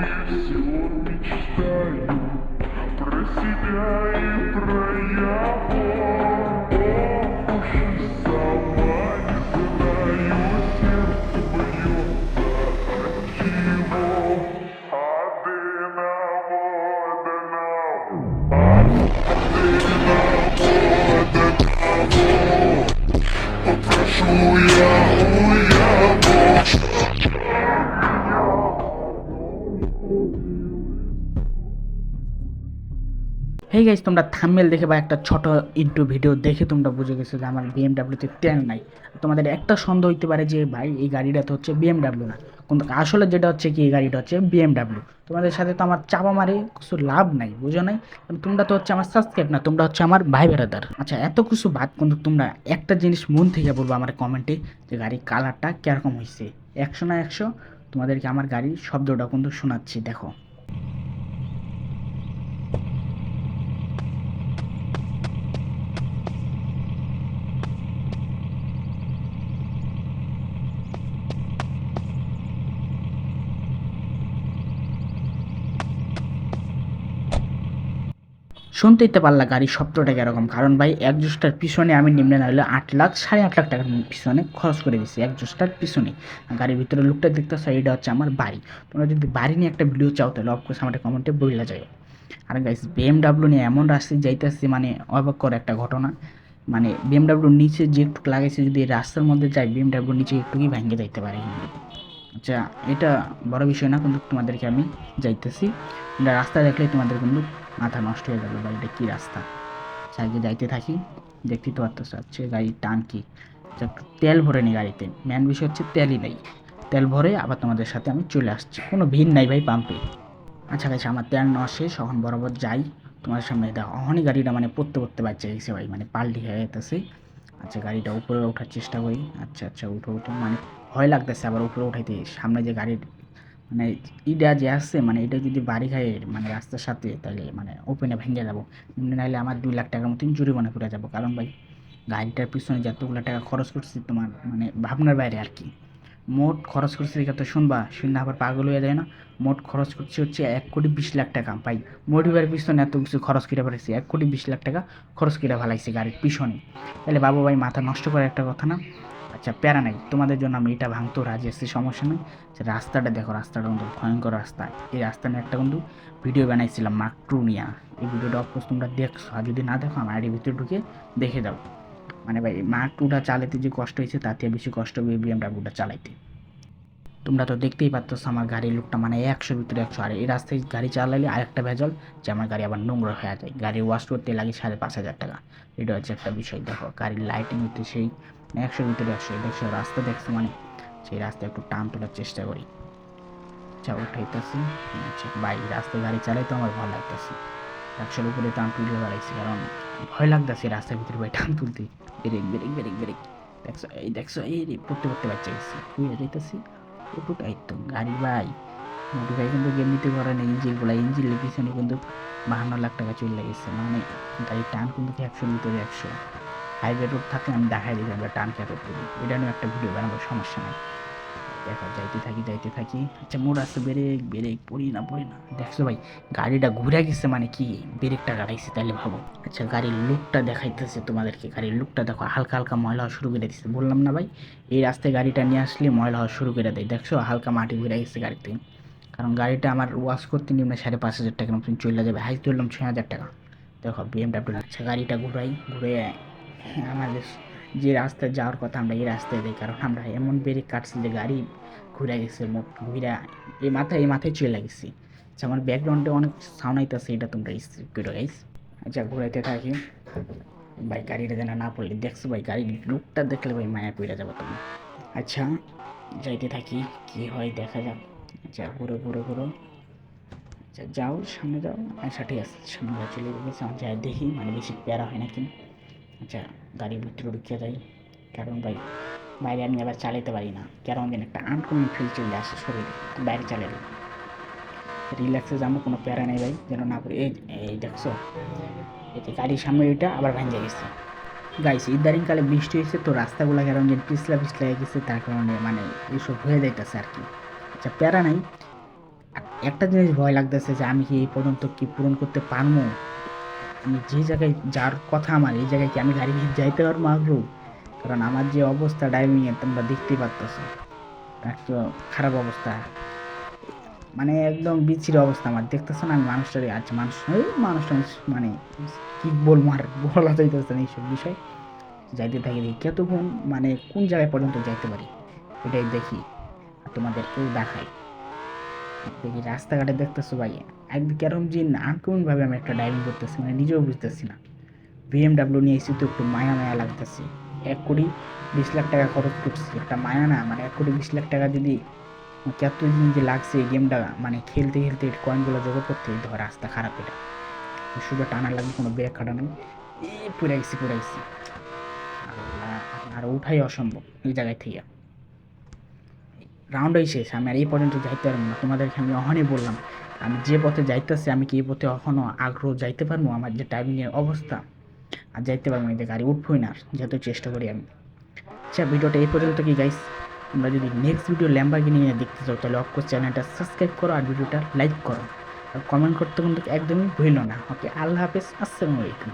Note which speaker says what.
Speaker 1: все мечтаю про себя и про его. Ох уж и сама не знаю, сердце бьется от чего. Прошу я у его.
Speaker 2: Hey guys, তোমরা thumbnail দেখে বা একটা ছোট ইন্ট্রো ভিডিও দেখে তোমরা বুঝে গেছো যে আমার বিএমডাব্লিউতে তেল নাই। তোমাদের একটা সন্দেহ হইতে পারে যে ভাই এই গাড়িটা তো হচ্ছে বিএমডাব্লিউ না, কিন্তু আসলে যেটা হচ্ছে কি এই গাড়িটা হচ্ছে বিএমডাব্লিউ। তোমাদের সাথে তো আমার চাপা মারে কিছু লাভ নাই, বুঝো নাই? কারণ তোমরা তো হচ্ছে আমার সাবস্ক্রাইব না, তোমরা হচ্ছে আমার ভাই বেড়াদার। আচ্ছা, এত কিছু বাদ কিন্তু তোমরা একটা জিনিস মন থেকে বলবো আমার কমেন্টে যে গাড়ির কালারটা কীরকম হয়েছে। 100 না 100 তোমাদেরকে আমার গাড়ির শব্দটা কিন্তু শোনাচ্ছি, দেখো। শুনতেই তো পারলা গাড়ির শব্দটা কীরকম। কারণ ভাই একজোস্টার পিছনে আমি নিম্নে না হলে 8 লাখ 8.5 লাখ টাকার পিছনে খরচ করে দিয়েছি একজোস্টার পিছনে। গাড়ির ভিতরে লুকটা দেখতেছো, এটা হচ্ছে আমার বাড়ি। তোমরা যদি বাড়ি নিয়ে একটা ভিডিও চাও তাহলে অফকোর্স আমার কমেন্টে বইলা যায়। আর গাইস বিএমডাব্লিউ নিয়ে এমন রাস্তায় যাইতেছি, মানে অবাক করা একটা ঘটনা। মানে বিএমডাব্লিউর নিচে যে একটু লাগাইছে, যদি এই রাস্তার মধ্যে যাই বিএমডাব্লিউর নিচে একটুই ভেঙে যাইতে পারে কিন্তু। আচ্ছা, এটা বড় বিষয় না, কিন্তু তোমাদেরকে আমি যাইতেছি। এটা রাস্তা দেখলেই তোমাদের কিন্তু মাথা নষ্ট হয়ে যাবে বা এটা কী রাস্তা। আগে যাইতে থাকি, দেখতেই তো পারতেছো। আচ্ছা, গাড়ির টান কি, একটু তেল ভরে নি গাড়িতে। মেন বিষয় হচ্ছে তেলই নেই। তেল ভরে আবার তোমাদের সাথে আমি চলে আসছি, কোনো ভিড় নাই ভাই পাম্পে। আচ্ছা গাইছে, আমার তেল নেওয়া শেষ, এখন বরাবর যাই তোমাদের সামনে। দেখো অহনই গাড়িটা মানে পড়তে বাচ্চা গেছে ভাই, মানে পাল্টি হয়ে যেতেছে। আচ্ছা, গাড়িটা উপরে ওঠার চেষ্টা করি। আচ্ছা আচ্ছা, উঠো উঠো, মানে ভয় লাগতেছে আবার উপরে উঠাইতে। সামনে যে গাড়ির মানে ইটা যে আসছে, মানে এটা যদি বাড়ি খায় মানে রাস্তার সাথে, তাহলে মানে ওপেনে ভেঙে যাবো। নাহলে আমার 2 লাখ টাকার মতন জরিমানা করে যাবো। কারণ ভাই গাড়িটার পিছনে যতগুলো টাকা খরচ করছি তোমার মানে ভাবনার বাইরে আর কি। মোট খরচ করছি দেখে তো শুনবা, শুনলে আবার পাগল হয়ে যায় না? মোট খরচ করছি হচ্ছে 1,20,00,000 টাকা। ভাই মোটিভের পিছনে এত কিছু খরচ করে ফেলেছি, 1,20,00,000 টাকা খরচ করে ফেলাইছি গাড়ির পিছনে। তাহলে বাবু ভাই মাথা নষ্ট করার একটা কথা না? আচ্ছা, প্যারা নাই, তোমাদের জন্য আমি এটা ভাঙতেও রাজি আছি, সমস্যা নেই। যে রাস্তাটা দেখো, রাস্তাটা কিন্তু ভয়ঙ্কর রাস্তা। এই রাস্তা নিয়ে একটা কিন্তু ভিডিও বানাইছিলাম মার্ক টু নিয়ে। এই ভিডিওটা অফকোর্স তোমরা দেখছো, আর যদি না দেখো আমার আইডির ভিতরে ঢুকে দেখে যাও। মানে ভাই মার্ক টুটা চালাতে যে কষ্ট হয়েছে তার থেকে বেশি কষ্ট হবে বিএমডাব্লিউটা চালাইতে। তোমরা তো দেখতেই পাচ্ছ আমার গাড়ির লুকটা, মানে 100 ভিতরে 100। আর এই রাস্তায় গাড়ি চালালে আরেকটা ভেজাল, যে আমার গাড়ি আবার নোংরা হয়ে যায়। গাড়ি ওয়াশ করতে লাগে 5,500 টাকা। এটা হচ্ছে একটা বিষয়। দেখো গাড়ির লাইটিং হচ্ছে সেই 100 ভিতরে 100। দেখছো রাস্তা, দেখছো মানে সেই রাস্তায় একটু টান তোলার চেষ্টা করি। আচ্ছা, উঠাইতেছি। আচ্ছা ভাই, রাস্তায় গাড়ি চালাই তো আমার ভয় লাগতেছে। 100-এর উপরে টান তুলে বেড়াইছি, কারণ ভয় লাগতেছে রাস্তার ভিতরে ভাই টান তুলতে। ব্রেক ব্রেক ব্রেক ব্রেক, দেখছো এই রে পড়তে বাচ্চা গেছি, বুঝে যাইতেছি। ওটুটাই তো গাড়ি ভাই। মোটিভাই কিন্তু এমনিতে করে না, ইঞ্জিন পিছনে কিন্তু 52 লাখ টাকা চলে গেছে। মানে গাড়ির টান কিন্তু 100-এর ভিতরে 100। হাইওয়ে রোড থাকলে আমি দেখাই দিই আমরা টান খেতে করি, এটা নিয়ে একটা ভিডিও বানাবো, সমস্যা নেই। দেখো যাইতে থাকি। আচ্ছা, মোড় আসছে, ব্রেক পড়ি না। দেখছো ভাই গাড়িটা ঘুরে গেছে, মানে কি ব্রেকটা গাড়াইছে তাইলে ভাবো। আচ্ছা, গাড়ির লুকটা দেখাইতেছে তোমাদেরকে। গাড়ির লুকটা দেখো, হালকা হালকা ময়লা হওয়া শুরু করে দিচ্ছে। বললাম না ভাই, এই রাস্তায় গাড়িটা নিয়ে আসলে ময়লা হওয়া শুরু করে দেয়। দেখছো হালকা মাটি ঘুরে গেছে গাড়িতে। কারণ গাড়িটা আমার ওয়াশ করতে নিম্নে 5,500 টাকার মতন চলে যাবে, হাই তুললাম 6,000 টাকা। দেখো বিএমডাব্লিউ। আচ্ছা, গাড়িটা ঘুরে আমাদের যে রাস্তায় যাওয়ার কথা আমরা এই রাস্তায় যাই, কারণ আমরা এমন ব্রেক কাটছি যে গাড়ি ঘুরে গেছে। মোট ঘুরা এই মাথায় চলে গেছি। আচ্ছা, আমার ব্যাকগ্রাউন্ডে অনেক সাউন্ড আইতেছে, এটা তোমরা স্কিপ করো গাইস। আচ্ছা, ঘুরাইতে থাকি ভাই, গাড়িটা যেন না পড়লে। দেখছো ভাই গাড়ির লুকটা দেখলে ভাই মায়া পড়ে যাবে তুমি। আচ্ছা, যাইতে থাকি, কি হয় দেখা যাক। আচ্ছা, ঘুরো। আচ্ছা যাও, সামনে যাও। আচ্ছা ঠিক আছে, সামনে চলে গেছে। আমার যাই দেখি, মানে বেশি প্যারা হয় নাকি। আচ্ছা, গাড়ির ভিতরে ঢুকিয়ে যাই, কারণ ভাই বাইরে আমি আবার চালাতে পারি না। কেমন যেন একটা আনকমন ফিল চলে আসে শরীরে বাইরে চালালে। রিল্যাক্সে যাবো, কোনো প্যারা নেই ভাই, যেন না পড়ি। এই দেখছো, এই যে গাড়ির সামনে ওইটা আবার ভেঙে গেছে। গাইছে ইদানিংকালে বৃষ্টি হয়েছে তো রাস্তাগুলো কেমন যেন পিছলা গেছে, তার কারণে মানে এইসব হয়ে যাইতেছে আর কি। আচ্ছা, প্যারা নাই। একটা জিনিস ভয় লাগতেছে যে আমি কি এই পর্যন্ত কি পূরণ করতে পারবো। আমি যে জায়গায় যার কথা আমার এই জায়গায় কি আমি গাড়ি নিয়ে যাইতে পারবো আগ্রহ। কারণ আমার যে অবস্থা ড্রাইভিংয়ে তোমরা দেখতেই পারতেছো, একটু খারাপ অবস্থা, মানে একদম বিচ্ছিরি অবস্থা আমার। দেখতেছো না আমি মানুষটারে আজ মানুষটা মানে কি বলবো আর বলা যাইতেছে না এইসব বিষয়। যাইতে থাকি দেখি কতক্ষণ মানে কোন জায়গায় পর্যন্ত যাইতে পারি এটাই দেখি আর তোমাদেরকেও দেখাই। দেখি রাস্তাঘাটে দেখতেছো ভাই একদিন কেরম যে আনকমনভাবে আমি একটা ড্রাইভিং করতেছি মানে নিজেও বুঝতেছি না। বিএমডাব্লিউ নিয়ে এসে তো একটু মায়া মায়া লাগতেছে। 1,20,00,000 টাকা খরচ করছি, একটা মায়া না মানে 1,20,00,000 টাকা যদি কতদিন যে লাগছে এই গেমটা মানে খেলতে খেলতে কয়েনগুলো জোগাড় করতে, ধর রাস্তা খারাপ এটা শুধু টানা লাগবে, কোনো ব্রেক কাটা নেই। এই পড়ে গেছি আল্লাহ, আর উঠাই অসম্ভব এই জায়গায় থেকে। রাউন্ডই শেষ, আমি আর এই পর্যন্ত যাইতে পারবো না। তোমাদেরকে আমি অহনই বললাম আমি যে পথে যাইতেছি আমি কি এই পথে এখনও আগ্রহ যাইতে পারবো। আমার যে টাইমিংয়ের অবস্থা আর যাইতে পারবো না, এতে গাড়ি উঠবোই না আর যেহেতু চেষ্টা করি আমি। আচ্ছা ভিডিওটা এই পর্যন্ত কি গাইস, তোমরা যদি নেক্সট ভিডিও ল্যাম্বরগিনি নিয়ে দেখতে চাও তাহলে অফকোর্স চ্যানেলটা সাবস্ক্রাইব করো আর ভিডিওটা লাইক করো আর কমেন্ট করতে কিন্তু একদমই ভুলো না। ওকে, আল্লাহ হাফেজ, আসসালামু আলাইকুম।